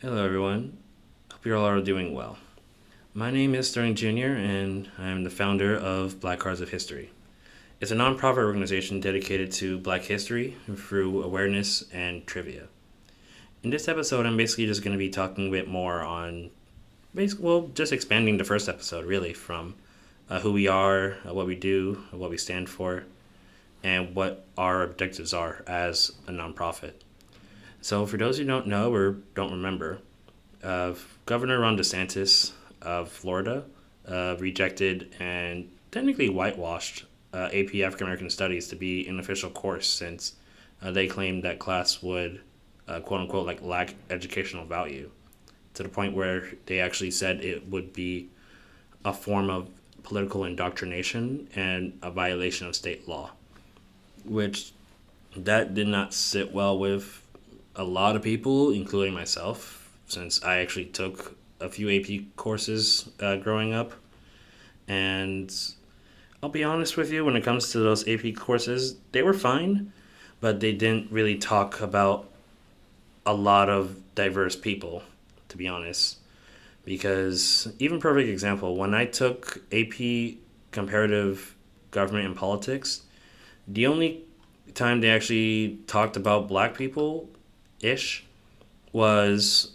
Hello, everyone. Hope you all are doing well. My name is Sterling Jr., and I'm the founder of Black Cards of History. It's a nonprofit organization dedicated to Black history through awareness and trivia. In this episode, I'm basically just going to be talking a bit more on, just expanding the first episode, really, from who we are, what we do, what we stand for, and what our objectives are as a nonprofit. So, for those who don't know or don't remember, uh, Governor Ron DeSantis of Florida rejected and technically whitewashed AP African American Studies to be an official course since they claimed that class would, quote unquote, like lack educational value to the point where they actually said it would be a form of political indoctrination and a violation of state law, which that did not sit well with a lot of people, including myself, since I actually took a few AP courses growing up. And I'll be honest with you, when it comes to those AP courses, they were fine, but they didn't really talk about a lot of diverse people, to be honest. Because, even perfect example, when I took AP comparative government and politics, the only time they actually talked about black people ish was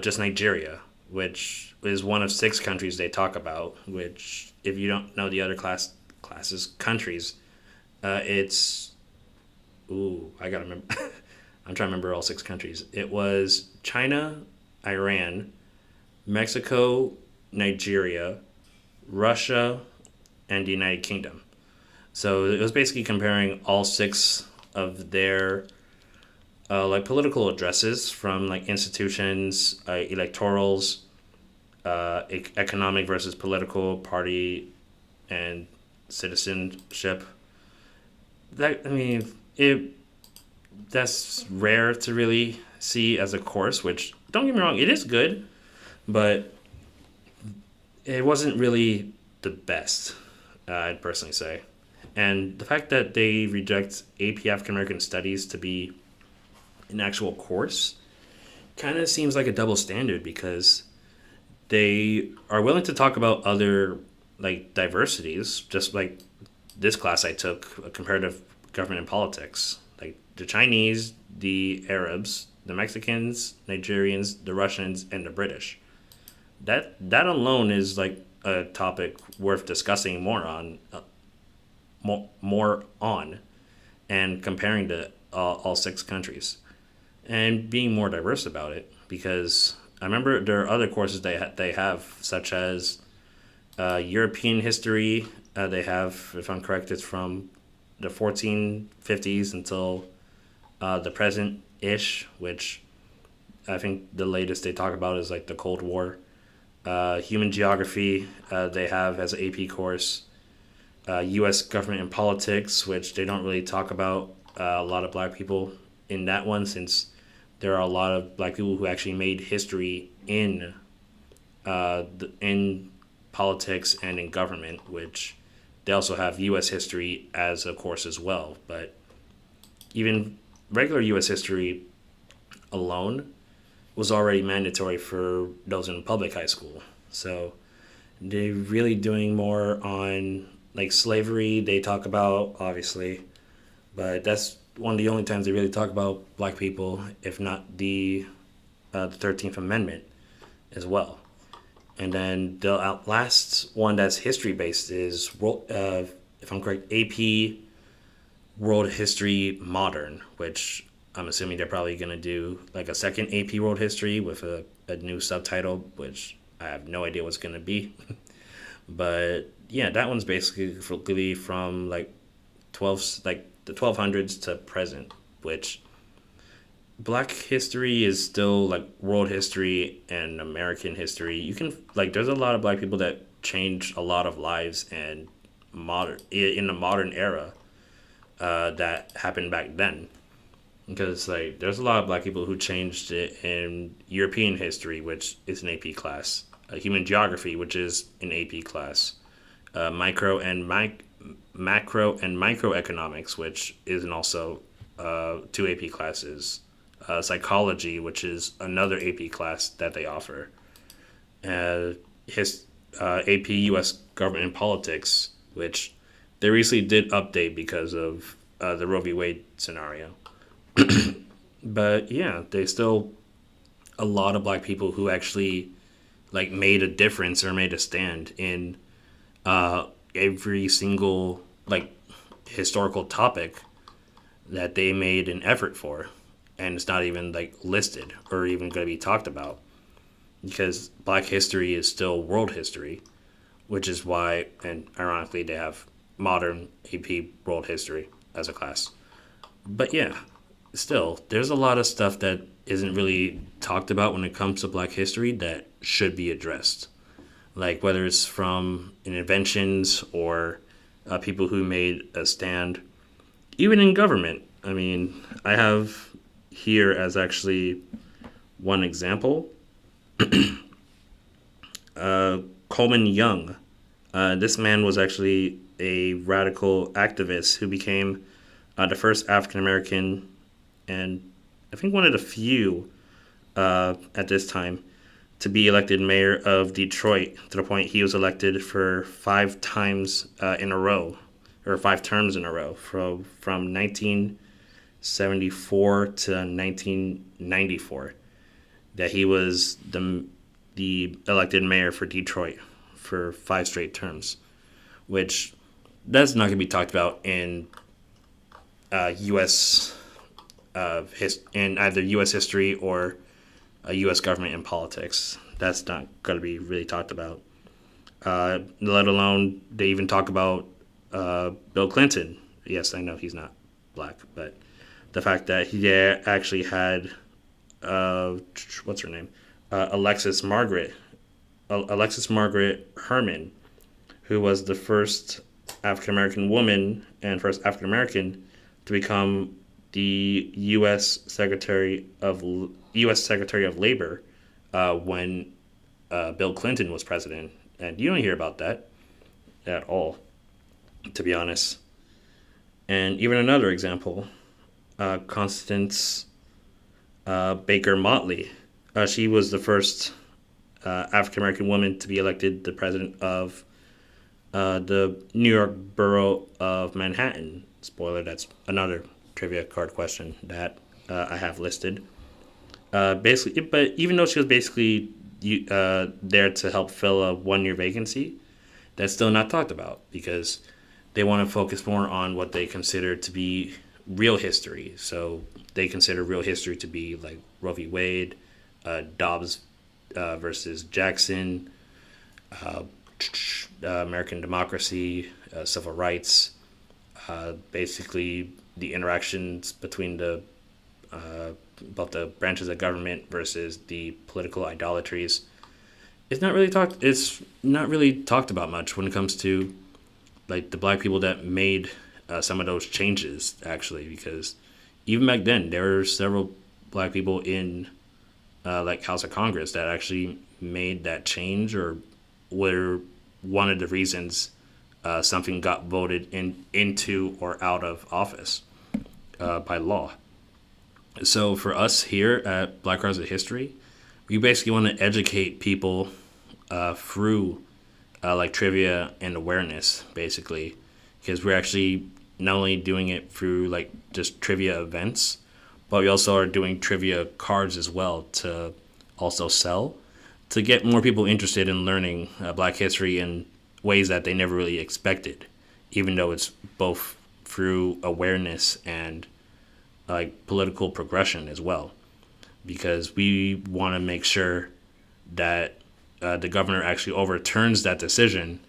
just Nigeria, which is one of six countries they talk about. Which, if you don't know the other classes countries, it's I gotta remember. I'm trying to remember all six countries. It was China, Iran, Mexico, Nigeria, Russia, and the United Kingdom. So it was basically comparing all six of their like political addresses from like institutions, electorals, economic versus political party, and citizenship. That I mean, it that's rare to really see as a course. Which don't get me wrong, it is good, but it wasn't really the best. I'd personally say, and the fact that they reject AP African American Studies to be an actual course kind of seems like a double standard because they are willing to talk about other like diversities, just like this class I took, comparative government and politics, like the Chinese, the Arabs, the Mexicans, Nigerians, the Russians, and the British. That alone is like a topic worth discussing more on, and comparing to all six countries and being more diverse about it because I remember there are other courses they have such as European history. They have, if I'm correct, it's from the 1450s until the present ish, which I think the latest they talk about is like the Cold War. Human geography they have as an AP course. U.S. government and politics, which they don't really talk about a lot of black people in that one since there are a lot of black people who actually made history in politics and in government, which they also have U.S. history as a course as well. But even regular U.S. history alone was already mandatory for those in public high school. So they're really doing more on like slavery. They talk about obviously, but that's one of the only times they really talk about black people, if not the 13th Amendment as well. And then the last one that's history based is, if I'm correct, AP World History Modern, which I'm assuming they're probably going to do like a second AP World History with a new subtitle, which I have no idea what's going to be. But yeah, that one's basically from like 1200s to present, which black history is still like world history and American history. You can like there's a lot of black people that change a lot of lives and modern in the modern era that happened back then. Because like there's a lot of black people who changed it in European history, which is an AP class, human geography, which is an AP class, micro and macro and microeconomics, which is also two AP classes, psychology, which is another AP class that they offer. His AP U.S. Government and Politics, which they recently did update because of the Roe v. Wade scenario. But yeah, there's still a lot of black people who actually like made a difference or made a stand in every single like historical topic that they made an effort for, and it's not even like listed or even going to be talked about because black history is still world history, which is why, and ironically, they have modern AP world history as a class. But yeah, still, there's a lot of stuff that isn't really talked about when it comes to black history that should be addressed. Like whether it's from inventions or people who made a stand, even in government. I mean, I have here as actually one example Coleman Young. This man was actually a radical activist who became the first African American and I think one of the few at this time to be elected mayor of Detroit, to the point he was elected for 5 times in a row, or 5 terms in a row, from 1974 to 1994. That he was the elected mayor for Detroit for 5 straight terms, which that's not going to be talked about in U.S. In either U.S. history or U.S. government and politics. That's not going to be really talked about. Let alone they even talk about Bill Clinton. Yes, I know he's not black, but the fact that he actually had what's her name, Alexis Margaret Herman, who was the first African American woman and first African American to become the U.S. Secretary of Labor when Bill Clinton was president, and you don't hear about that at all, to be honest. And even another example, Constance Baker Motley. She was the first African American woman to be elected the president of the New York borough of Manhattan. Spoiler, that's another trivia card question that I have listed. Basically, but even though she was basically there to help fill a 1-year vacancy, that's still not talked about because they want to focus more on what they consider to be real history. So they consider real history to be like Roe v. Wade, Dobbs versus Jackson, American democracy, civil rights, basically the interactions between both the branches of government versus the political idolatries. It's not really talked about much when it comes to like the black people that made some of those changes, actually, because even back then there were several black people in like House of Congress that actually made that change or were one of the reasons something got voted into or out of office by law. So for us here at Black Cards of History, we basically want to educate people through like trivia and awareness, basically, because we're actually not only doing it through like just trivia events, but we also are doing trivia cards as well to also sell to get more people interested in learning Black history in ways that they never really expected, even though it's both through awareness and like political progression as well, because we want to make sure that the governor actually overturns that decision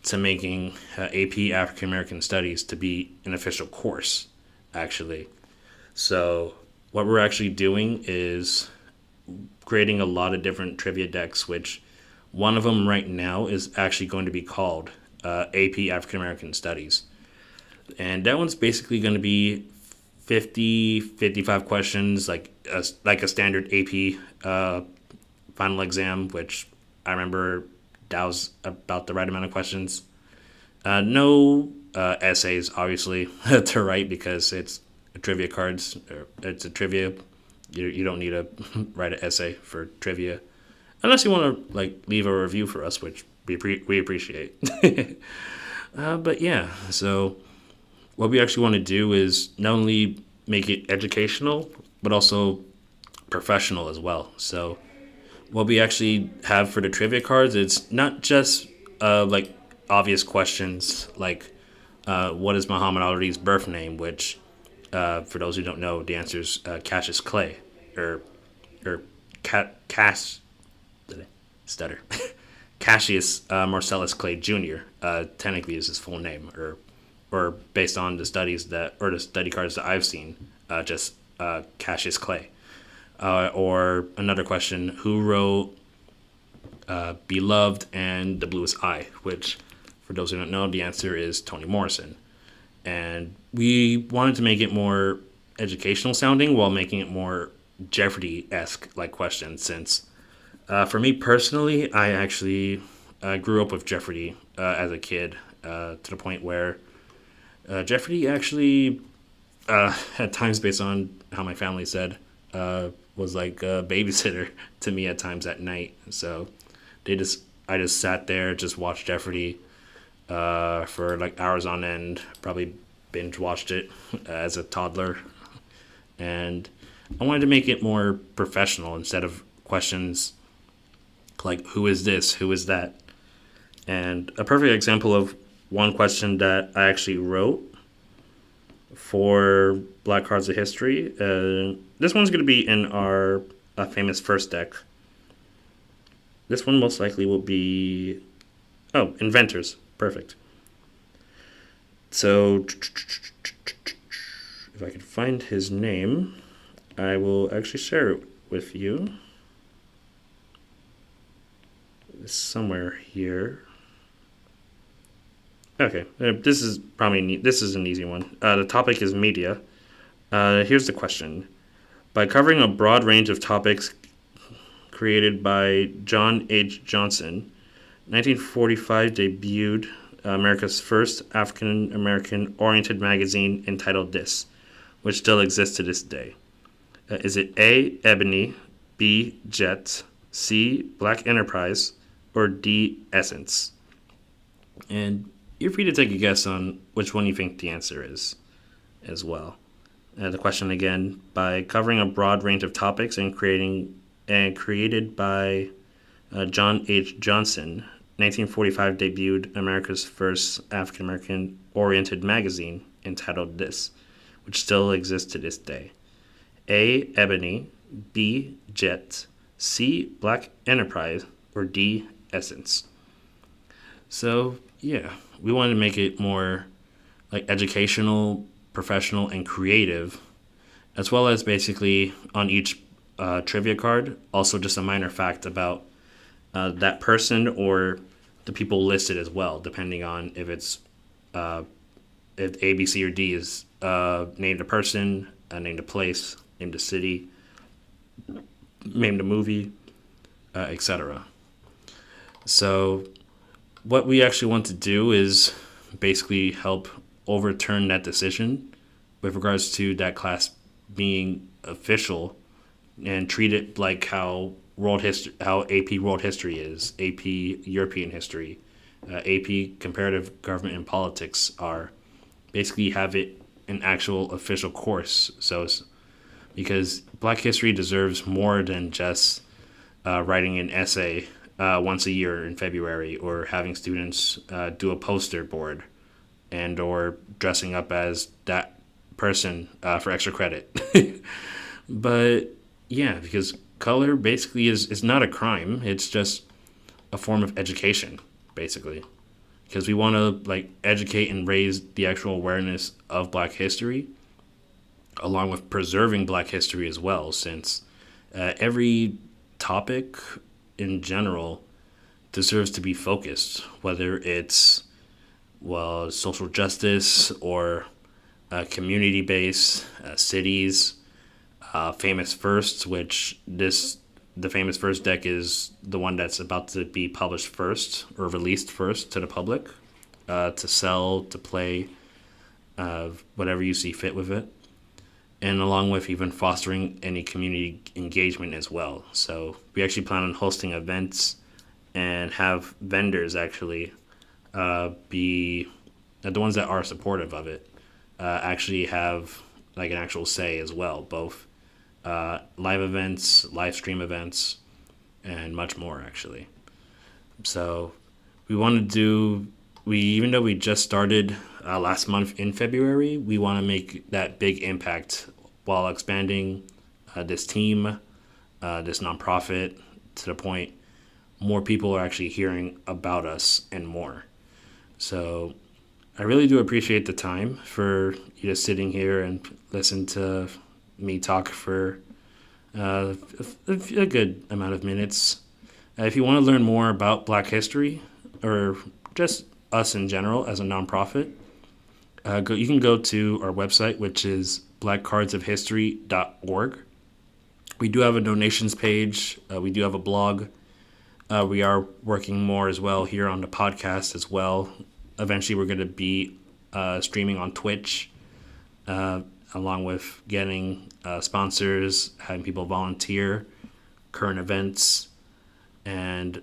to making AP African American Studies to be an official course, actually. So what we're actually doing is creating a lot of different trivia decks, which one of them right now is actually going to be called AP African American Studies. And that one's basically going to be 55 questions, like a standard AP final exam, which I remember that was about the right amount of questions. No essays, obviously, to write because it's a trivia cards. It's a trivia You don't need to write an essay for trivia, unless you want to like leave a review for us, which we appreciate. But yeah, so what we actually want to do is not only make it educational, but also professional as well. So what we actually have for the trivia cards, it's not just like obvious questions like what is Muhammad Ali's birth name, which for those who don't know, the answer is Cassius Clay, or Cass stutter Cassius Marcellus Clay Jr. Technically is his full name, or based on the study cards that I've seen, just Cassius Clay. Or another question: who wrote "Beloved" and "The Bluest Eye"? Which, for those who don't know, the answer is Toni Morrison. And we wanted to make it more educational sounding while making it more Jeopardy-esque like questions. Since for me personally, I actually grew up with Jeopardy as a kid, to the point where Jeopardy actually, at times based on how my family said, was like a babysitter to me at times at night. So I just sat there, just watched Jeopardy for like hours on end. Probably binge watched it as a toddler, and I wanted to make it more professional instead of questions like who is this, who is that. And a perfect example of one question that I actually wrote for Black Cards of History. This one's going to be in our famous first deck. This one most likely will be... Oh, Inventors. Perfect. So, if I can find his name, I will actually share it with you. It's somewhere here. Okay, this is an easy one. The topic is media. Here's the question. By covering a broad range of topics created by John H. Johnson, 1945 debuted America's first African-American oriented magazine entitled This, which still exists to this day. Is it A, Ebony, B, Jet, C, Black Enterprise, or D, Essence? And you're free to take a guess on which one you think the answer is as well. The question again: by covering a broad range of topics and created by John H. Johnson, 1945 debuted America's first African-American oriented magazine entitled This, which still exists to this day. A, Ebony, B, Jet, C, Black Enterprise, or D, Essence. So, yeah, we wanted to make it more like educational, professional, and creative, as well as basically on each trivia card, also just a minor fact about that person or the people listed as well, depending on if it's if A, B, C, or D is named a person, named a place, named a city, named a movie, etc. So what we actually want to do is basically help overturn that decision with regards to that class being official and treat it like how AP World History is, AP European History, AP Comparative Government and Politics are. Basically have it an actual official course. So because Black History deserves more than just writing an essay once a year in February, or having students do a poster board, and or dressing up as that person for extra credit. But yeah, because color basically is not a crime. It's just a form of education, basically. Because we want to like educate and raise the actual awareness of Black history, along with preserving Black history as well, since every topic in general deserves to be focused, whether it's social justice or community-based cities, famous firsts, which the famous first deck is the one that's about to be published first or released first to the public, to sell, to play, whatever you see fit with it. and along with even fostering any community engagement as well. So we actually plan on hosting events and have vendors actually be the ones that are supportive of it actually have like an actual say as well, both live events, live stream events, and much more actually. So we want to do we even though we just started last month in February, we want to make that big impact while expanding this team, this nonprofit to the point more people are actually hearing about us and more. So I really do appreciate the time for you just sitting here and listen to me talk for a good amount of minutes. If you want to learn more about Black history or just us in general as a nonprofit, you can go to our website, which is blackcardsofhistory.org. We do have a donations page. We do have a blog. We are working more as well here on the podcast as well. Eventually, we're going to be streaming on Twitch, along with getting sponsors, having people volunteer, current events, and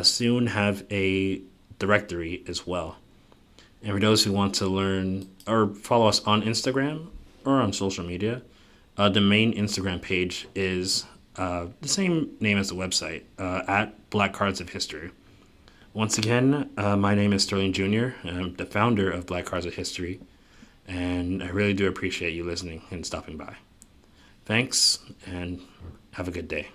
soon have a directory as well. And for those who want to learn or follow us on Instagram or on social media, the main Instagram page is the same name as the website, at Black Cards of History. Once again, my name is Sterling Jr. I'm the founder of Black Cards of History, and I really do appreciate you listening and stopping by. Thanks, and have a good day.